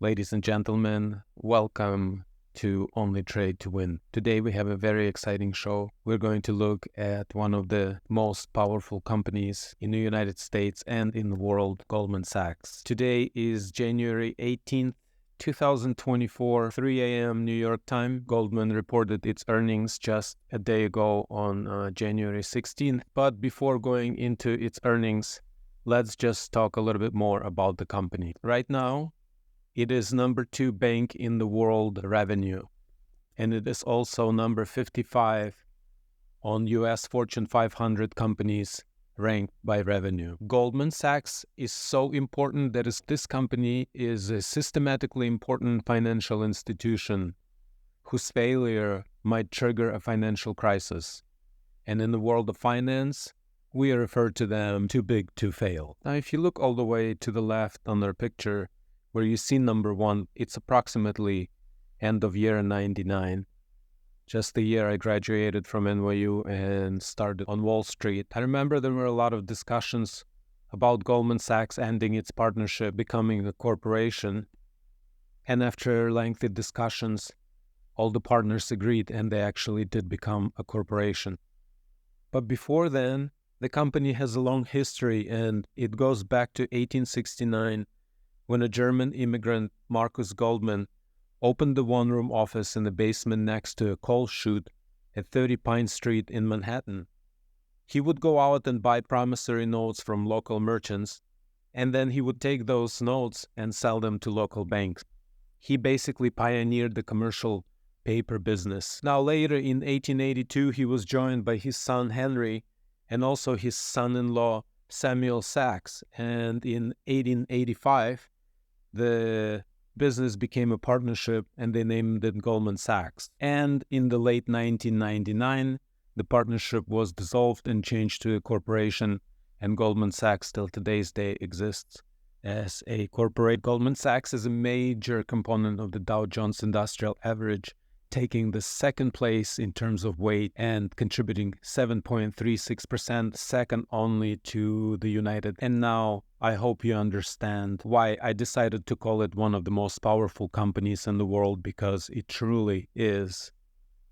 Ladies and gentlemen, welcome to Only Trade to Win. Today we have a very exciting show. We're going to look at one of the most powerful companies in the United States and in the world, Goldman Sachs. Today is January 18th, 2024, 3 a.m. New York time. Goldman reported its earnings just a day ago on January 16th. But before going into its earnings, let's just talk a little bit more about the company. Right now, it is number 2 bank in the world revenue, and it is also number 55 on US Fortune 500 companies ranked by revenue. Goldman Sachs is so important that this company is a systematically important financial institution whose failure might trigger a financial crisis. And in the world of finance, we refer to them too big to fail. Now, if you look all the way to the left on their picture, where you see number 1, it's approximately end of year 99. Just the year I graduated from NYU and started on Wall Street. I remember there were a lot of discussions about Goldman Sachs ending its partnership, becoming a corporation. And after lengthy discussions, all the partners agreed and they actually did become a corporation. But before then, the company has a long history, and it goes back to 1869, when a German immigrant, Marcus Goldman, opened the one-room office in the basement next to a coal chute at 30 Pine Street in Manhattan. He would go out and buy promissory notes from local merchants, and then he would take those notes and sell them to local banks. He basically pioneered the commercial paper business. Now later in 1882, he was joined by his son Henry and also his son-in-law Samuel Sachs, and in 1885, the business became a partnership and they named it Goldman Sachs. And in the late 1999, the partnership was dissolved and changed to a corporation, and Goldman Sachs still today's day exists as a corporate. Goldman Sachs is a major component of the Dow Jones Industrial Average, taking the second place in terms of weight and contributing 7.36%, second only to the United. And now I hope you understand why I decided to call it one of the most powerful companies in the world, because it truly is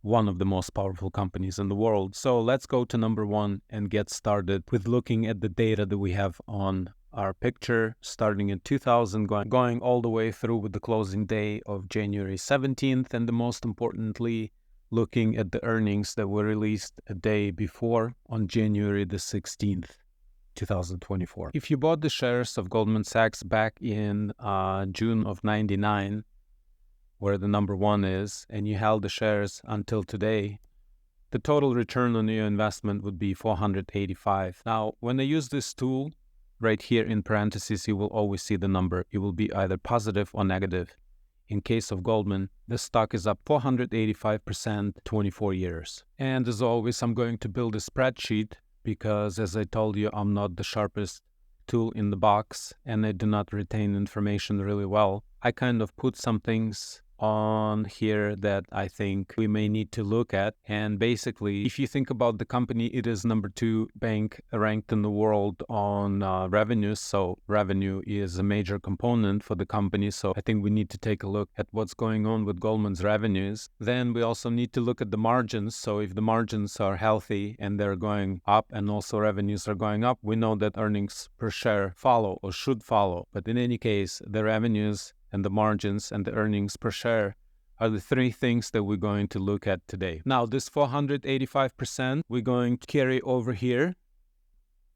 one of the most powerful companies in the world. So let's go to number 1 and get started with looking at the data that we have on our picture, starting in 2000, going all the way through with the closing day of January 17th, and the most importantly, looking at the earnings that were released a day before on January the 16th, 2024. If you bought the shares of Goldman Sachs back in June of 99, where the number 1 is, and you held the shares until today, the total return on your investment would be 485. Now, when I use this tool, right here in parentheses, you will always see the number. It will be either positive or negative. In case of Goldman, the stock is up 485%, 24 years. And as always, I'm going to build a spreadsheet because, as I told you, I'm not the sharpest tool in the box and I do not retain information really well. I kind of put some things on here that I think we may need to look at. And basically, if you think about the company, it is number 2 bank ranked in the world on revenues. So revenue is a major component for the company. So I think we need to take a look at what's going on with Goldman's revenues. Then we also need to look at the margins. So if the margins are healthy and they're going up and also revenues are going up, we know that earnings per share follow or should follow. But in any case, the revenues and the margins and the earnings per share are the 3 things that we're going to look at today. Now, this 485%, we're going to carry over here.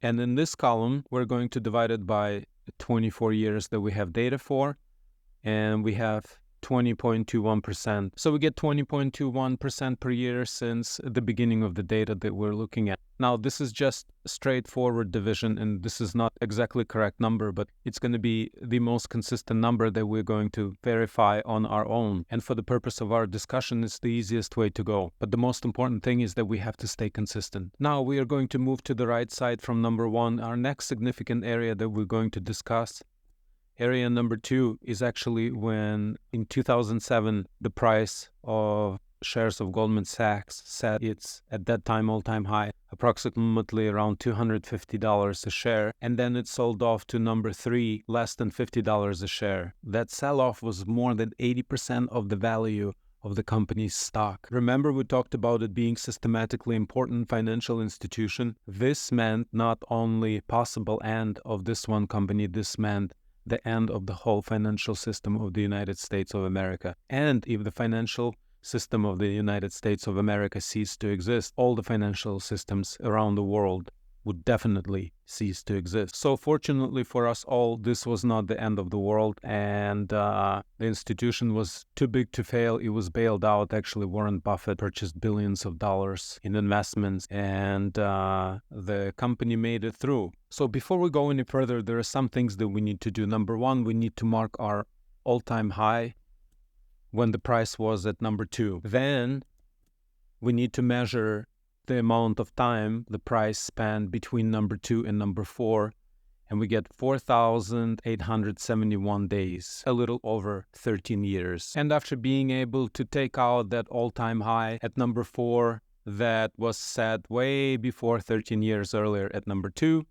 And in this column, we're going to divide it by 24 years that we have data for. And we have 20.21%. So we get 20.21% per year since the beginning of the data that we're looking at. Now, this is just a straightforward division, and this is not exactly correct number, but it's going to be the most consistent number that we're going to verify on our own. And for the purpose of our discussion, it's the easiest way to go. But the most important thing is that we have to stay consistent. Now, we are going to move to the right side from number 1. Our next significant area that we're going to discuss, area number 2, is actually when in 2007, the price of shares of Goldman Sachs set its, at that time, all-time high, approximately around $250 a share, and then it sold off to number 3, less than $50 a share. That sell-off was more than 80% of the value of the company's stock. Remember, we talked about it being systematically important financial institution. This meant not only possible end of this one company, this meant the end of the whole financial system of the United States of America. And if the financial system of the United States of America ceased to exist, all the financial systems around the world would definitely cease to exist. So fortunately for us all, this was not the end of the world, and the institution was too big to fail. It was bailed out. Actually, Warren Buffett purchased billions of dollars in investments, and the company made it through. So before we go any further, there are some things that we need to do. Number one, we need to mark our all-time high when the price was at number 2. Then we need to measure the amount of time the price spanned between number 2 and number 4, and we get 4,871 days, a little over 13 years. And after being able to take out that all-time high at number 4 that was set way before 13 years earlier at number 2,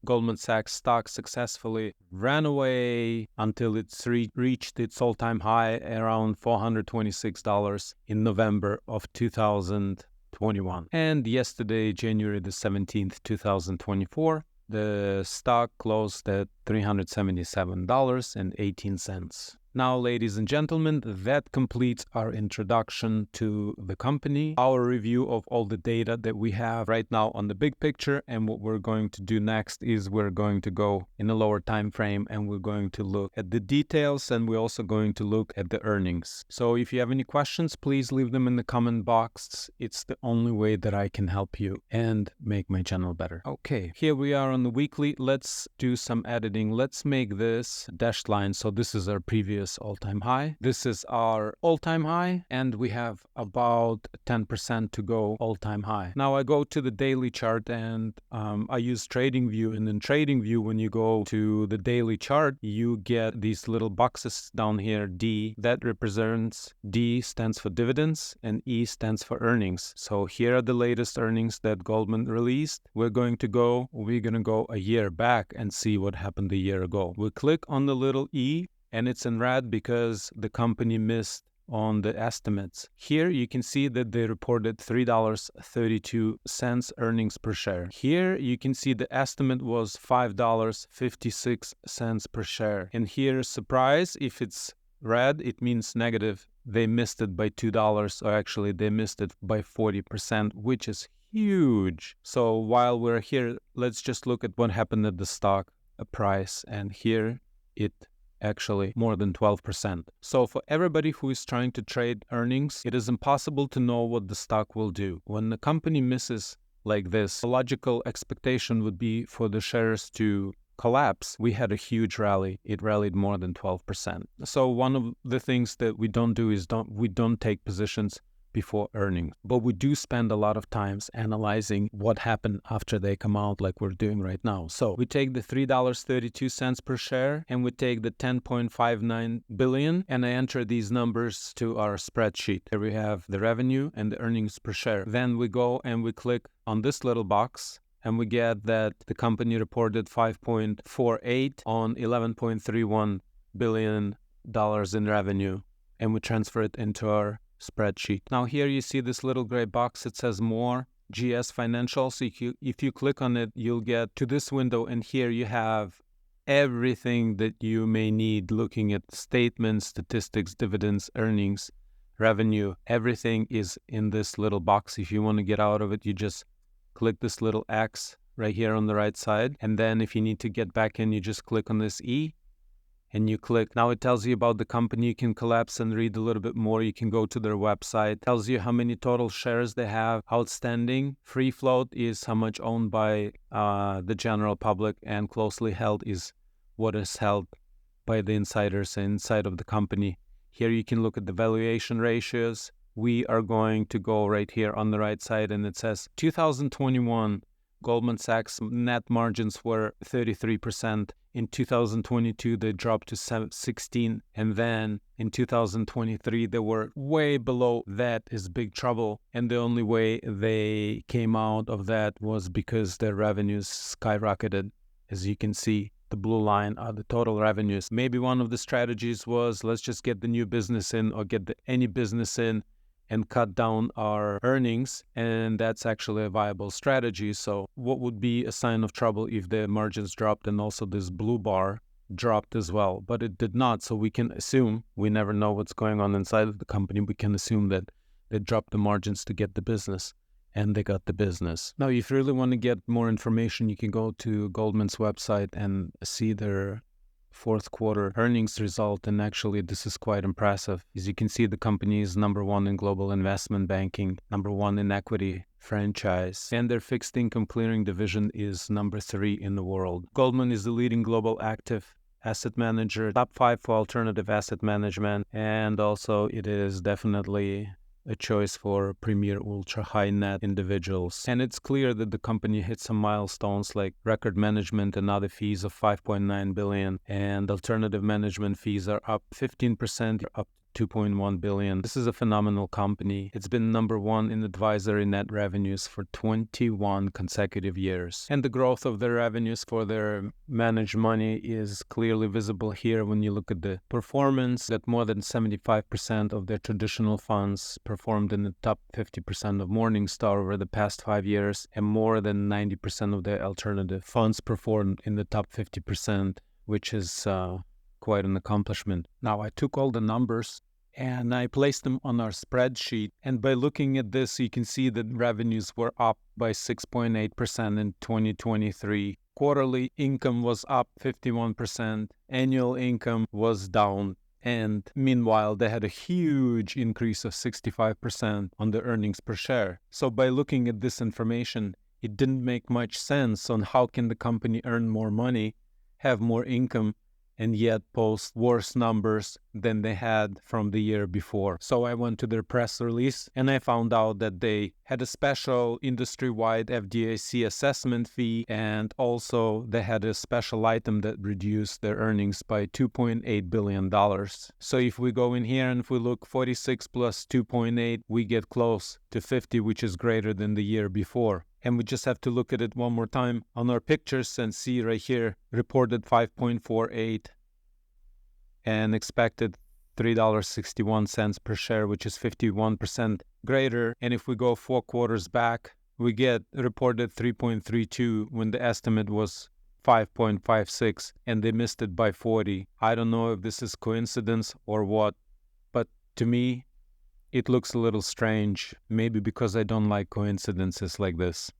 Goldman Sachs stock successfully ran away until it's reached its all-time high around $426 in November of 2021. And yesterday, January the 17th, 2024, the stock closed at $377.18. Now, ladies and gentlemen, that completes our introduction to the company, our review of all the data that we have right now on the big picture. And what we're going to do next is we're going to go in a lower time frame, and we're going to look at the details, and we're also going to look at the earnings. So if you have any questions, please leave them in the comment box. It's the only way that I can help you and make my channel better. Okay, here we are on the weekly. Let's do some editing. Let's make this dashed line. So this is our previous all-time high. This is our all-time high, and we have about 10% to go all-time high. Now I go to the daily chart, and I use TradingView, and in TradingView, when you go to the daily chart, you get these little boxes down here. D, that represents, D stands for dividends, and E stands for earnings. So here are the latest earnings that Goldman released. We're going to go a year back and see what happened a year ago. We click on the little E, and it's in red because the company missed on the estimates. Here you can see that they reported $3.32 earnings per share. Here you can see the estimate was $5.56 per share. And here, surprise, if it's red, it means negative. They missed it by $2, or actually they missed it by 40%, which is huge. So while we're here, let's just look at what happened at the stock price. And here it actually more than 12%. So for everybody who is trying to trade earnings, it is impossible to know what the stock will do. When the company misses like this, a logical expectation would be for the shares to collapse. We had a huge rally. It rallied more than 12%. So one of the things that we don't do is we don't take positions before earnings, but we do spend a lot of times analyzing what happened after they come out, like we're doing right now. So we take the $3.32 per share, and we take the 10.59 billion, and I enter these numbers to our spreadsheet. Here we have the revenue and the earnings per share. Then we go and we click on this little box, and we get that the company reported 5.48 on $11.31 billion in revenue, and we transfer it into our spreadsheet. Now here you see this little gray box. It says more GS Financial. So if you click on it, you'll get to this window, and here you have everything that you may need, looking at statements, statistics, dividends, earnings, revenue. Everything is in this little box. If you want to get out of it, you just click this little X right here on the right side. And then if you need to get back in, you just click on this E, and you click. Now it tells you about the company. You can collapse and read a little bit more. You can go to their website. It tells you how many total shares they have outstanding. Free float is how much owned by the general public, and closely held is what is held by the insiders inside of the company. Here you can look at the valuation ratios. We are going to go right here on the right side, and it says 2021 Goldman Sachs net margins were 33%. In 2022, they dropped to 16%. And then in 2023, they were way below that is big trouble. And the only way they came out of that was because their revenues skyrocketed. As you can see, the blue line are the total revenues. Maybe one of the strategies was, let's just get the new business in or get any business in and cut down our earnings, and that's actually a viable strategy. So what would be a sign of trouble if the margins dropped and also this blue bar dropped as well? But it did not, so we can assume, we never know what's going on inside of the company, we can assume that they dropped the margins to get the business, and they got the business. Now, if you really want to get more information, you can go to Goldman's website and see their fourth quarter earnings result, and actually this is quite impressive. As you can see, the company is number one in global investment banking, number one in equity franchise, and their fixed income clearing division is number 3 in the world. Goldman is the leading global active asset manager, top 5 for alternative asset management, and also it is definitely a choice for premier ultra high net individuals. And it's clear that the company hit some milestones like record management and other fees of 5.9 billion, and alternative management fees are up 15%, up 2.1 billion. This is a phenomenal company. It's been number 1 in advisory net revenues for 21 consecutive years. And the growth of their revenues for their managed money is clearly visible here when you look at the performance, that more than 75% of their traditional funds performed in the top 50% of Morningstar over the past 5 years, and more than 90% of their alternative funds performed in the top 50%, which is quite an accomplishment. Now, I took all the numbers and I placed them on our spreadsheet. And by looking at this, you can see that revenues were up by 6.8% in 2023. Quarterly income was up 51%. Annual income was down. And meanwhile, they had a huge increase of 65% on the earnings per share. So by looking at this information, it didn't make much sense on how can the company earn more money, have more income, and yet post worse numbers than they had from the year before. So I went to their press release and I found out that they had a special industry-wide FDIC assessment fee, and also they had a special item that reduced their earnings by $2.8 billion. So if we go in here and if we look 46 plus 2.8, we get close to 50, which is greater than the year before. And we just have to look at it one more time on our pictures and see right here, reported 5.48 and expected $3.61 per share, which is 51% greater. And if we go 4 quarters back, we get reported 3.32 when the estimate was 5.56, and they missed it by 40. I don't know if this is coincidence or what, but to me, it looks a little strange, maybe because I don't like coincidences like this.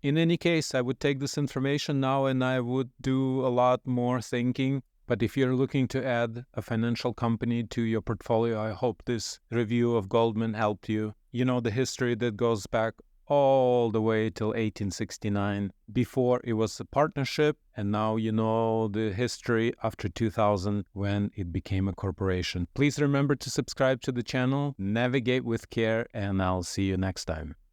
In any case, I would take this information now and I would do a lot more thinking. But if you're looking to add a financial company to your portfolio, I hope this review of Goldman helped you. You know the history that goes back all the way till 1869. Before it was a partnership, and now you know the history after 2000 when it became a corporation. Please remember to subscribe to the channel, navigate with care, and I'll see you next time.